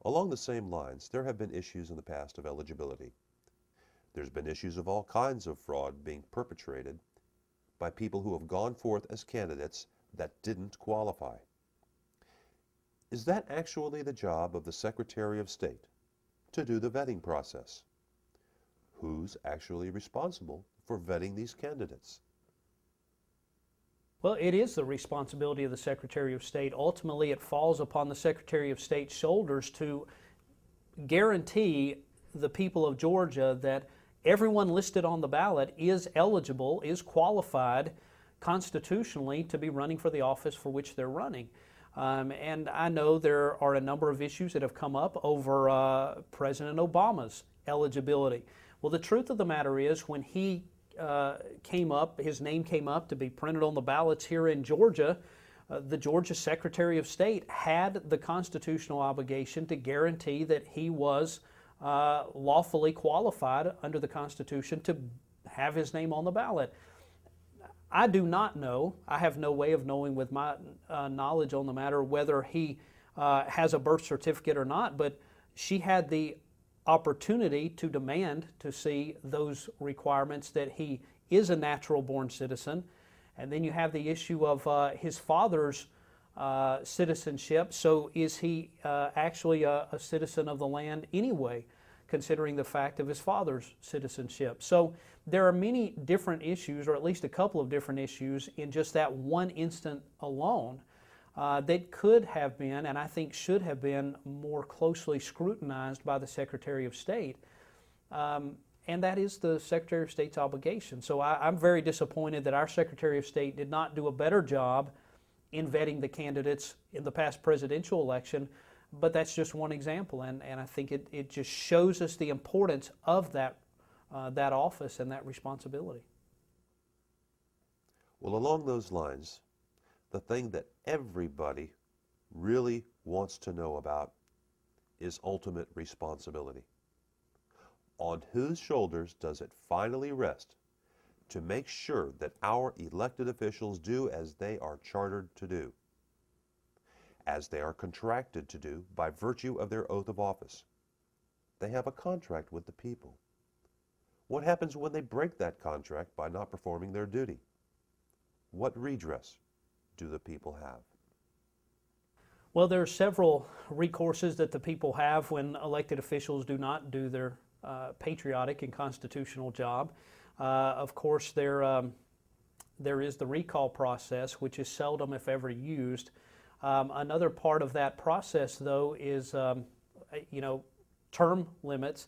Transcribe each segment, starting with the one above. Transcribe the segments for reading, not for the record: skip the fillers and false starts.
Along the same lines, there have been issues in the past of eligibility. There's been issues of all kinds of fraud being perpetrated by people who have gone forth as candidates that didn't qualify. Is that actually the job of the Secretary of State, to do the vetting process? Who's actually responsible for vetting these candidates? Well, it is the responsibility of the Secretary of State. Ultimately, it falls upon the Secretary of State's shoulders to guarantee the people of Georgia that everyone listed on the ballot is eligible, is qualified constitutionally to be running for the office for which they're running. And I know there are a number of issues that have come up over President Obama's eligibility. Well, the truth of the matter is, when he came up, his name came up to be printed on the ballots here in Georgia, the Georgia Secretary of State had the constitutional obligation to guarantee that he was lawfully qualified under the Constitution to have his name on the ballot. I do not know, I have no way of knowing with my knowledge on the matter whether he has a birth certificate or not, but she had the opportunity to demand to see those requirements that he is a natural born citizen. And then you have the issue of his father's citizenship. So is he actually a citizen of the land anyway, considering the fact of his father's citizenship? So there are many different issues, or at least a couple of different issues in just that one instant alone that could have been, and I think should have been, more closely scrutinized by the Secretary of State. And that is the Secretary of State's obligation. So I'm very disappointed that our Secretary of State did not do a better job in vetting the candidates in the past presidential election, but that's just one example, and I think it just shows us the importance of that office and that responsibility. Well, along those lines, the thing that everybody really wants to know about is ultimate responsibility. On whose shoulders does it finally rest to make sure that our elected officials do as they are chartered to do, as they are contracted to do by virtue of their oath of office? They have a contract with the people. What happens when they break that contract by not performing their duty? What redress do the people have? Well, there are several recourses that the people have when elected officials do not do their patriotic and constitutional job. Of course, there is the recall process, which is seldom, if ever, used. Another part of that process, though, is term limits.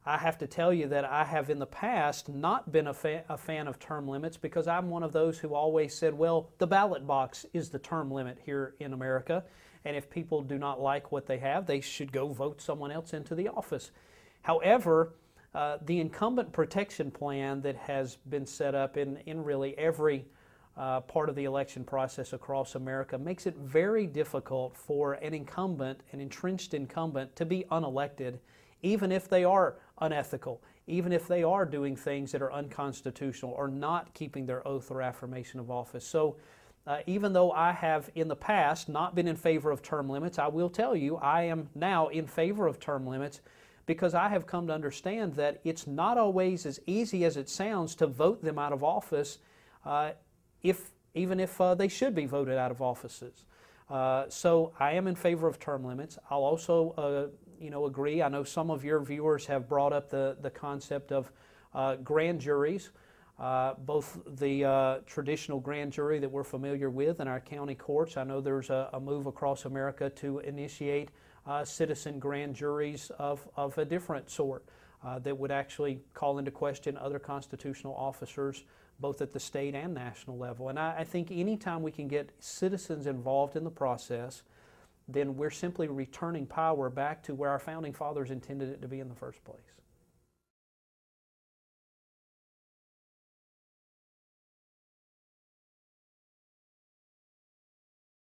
I have to tell you that I have in the past not been a fan of term limits, because I'm one of those who always said, well, the ballot box is the term limit here in America, and if people do not like what they have, they should go vote someone else into the office. However, the incumbent protection plan that has been set up in really every part of the election process across America makes it very difficult for an incumbent, an entrenched incumbent, to be unelected, even if they are unethical, even if they are doing things that are unconstitutional or not keeping their oath or affirmation of office. So even though I have in the past not been in favor of term limits, I will tell you I am now in favor of term limits, because I have come to understand that it's not always as easy as it sounds to vote them out of office, even if they should be voted out of offices. So I am in favor of term limits. I'll also agree. I know some of your viewers have brought up the concept of grand juries, both the traditional grand jury that we're familiar with in our county courts. I know there's a move across America to initiate citizen grand juries of a different sort that would actually call into question other constitutional officers, both at the state and national level. And I think anytime we can get citizens involved in the process, then we're simply returning power back to where our founding fathers intended it to be in the first place.